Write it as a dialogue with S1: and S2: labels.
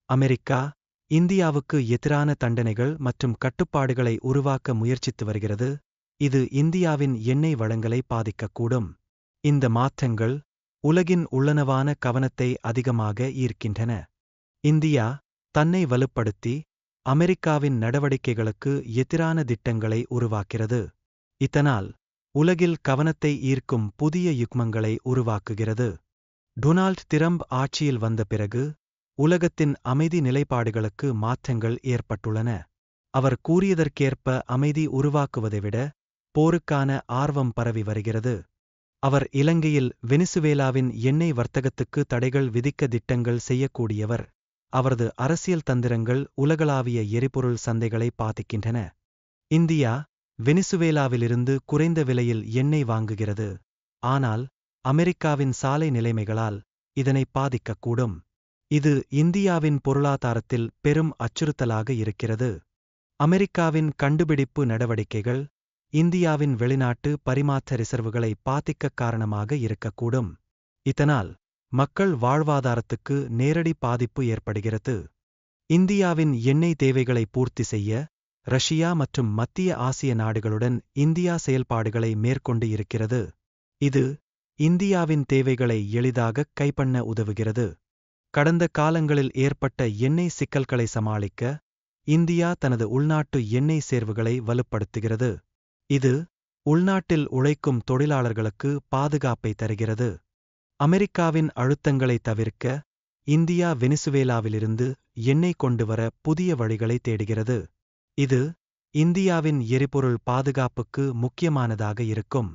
S1: America, இந்தியாவுக்கு எதிரான தண்டனைகள் மற்றும் கட்டுப்பாடுகளை உருவாக்க முயற்சித்து வருகிறது. இது இந்தியாவின் எண்ணெய் வளங்களை பாதிக்கக்கூடும். இந்த மாற்றங்கள் உலகின் உள்ளனவான கவனத்தை அதிகமாக ஈர்க்கின்றன. இந்தியா தன்னை வலுப்படுத்தி அமெரிக்காவின் நடவடிக்கைகளுக்கு எதிரான திட்டங்களை உருவாக்கிறது. இதனால் உலகில் கவனத்தை ஈர்க்கும் புதிய யுக்மங்களை உருவாக்குகிறது. டொனால்ட் டிரம்ப் ஆட்சியில் வந்த பிறகு உலகத்தின் அமைதி நிலைப்பாடுகளுக்கு மாற்றங்கள் ஏற்பட்டுள்ளன. அவர் கூறியதற்கேற்ப அமைதி உருவாக்குவதை விட போருக்கான ஆர்வம் பரவி வருகிறது. அவர் இலங்கையில் வெனிசுவேலாவின் எண்ணெய் வர்த்தகத்துக்கு தடைகள் விதிக்க திட்டங்கள் செய்யக்கூடியவர். அவரது அரசியல் தந்திரங்கள் உலகளாவிய எரிபொருள் சந்தைகளை பாதிக்கின்றன. இந்தியா வெனிசுவேலாவிலிருந்து குறைந்த விலையில் எண்ணெய் வாங்குகிறது. ஆனால் அமெரிக்காவின் சாலை நிலைமைகளால் இதனை பாதிக்கக்கூடும். இது இந்தியாவின் பொருளாதாரத்தில் பெரும் அச்சுறுத்தலாக இருக்கிறது. அமெரிக்காவின் கண்டுபிடிப்பு நடவடிக்கைகள் இந்தியாவின் வெளிநாட்டு பரிமாற்ற ரிசர்வுகளை பாதிக்க காரணமாக இருக்கக்கூடும். இதனால் மக்கள் வாழ்வாதாரத்துக்கு நேரடி பாதிப்பு ஏற்படுகிறது. இந்தியாவின் எண்ணெய் தேவைகளை பூர்த்தி செய்ய ரஷ்யா மற்றும் மத்திய ஆசிய நாடுகளுடன் இந்தியா செயல்பாடுகளை மேற்கொண்டு இருக்கிறது. இது இந்தியாவின் தேவைகளை எளிதாக கைப்பண்ண உதவுகிறது. கடந்த காலங்களில் ஏற்பட்ட எண்ணெய் சிக்கல்களை சமாளிக்க இந்தியா தனது உள்நாட்டு எண்ணெய் சேர்வுகளை வலுப்படுத்துகிறது. இது உள்நாட்டில் உழைக்கும் தொழிலாளர்களுக்கு பாதுகாப்பை தருகிறது. அமெரிக்காவின் அழுத்தங்களை தவிர்க்க இந்தியா வெனிசுவேலாவிலிருந்து எண்ணெய் கொண்டுவர புதிய வழிகளை தேடுகிறது. இது இந்தியாவின் எரிபொருள் பாதுகாப்புக்கு முக்கியமானதாக இருக்கும்.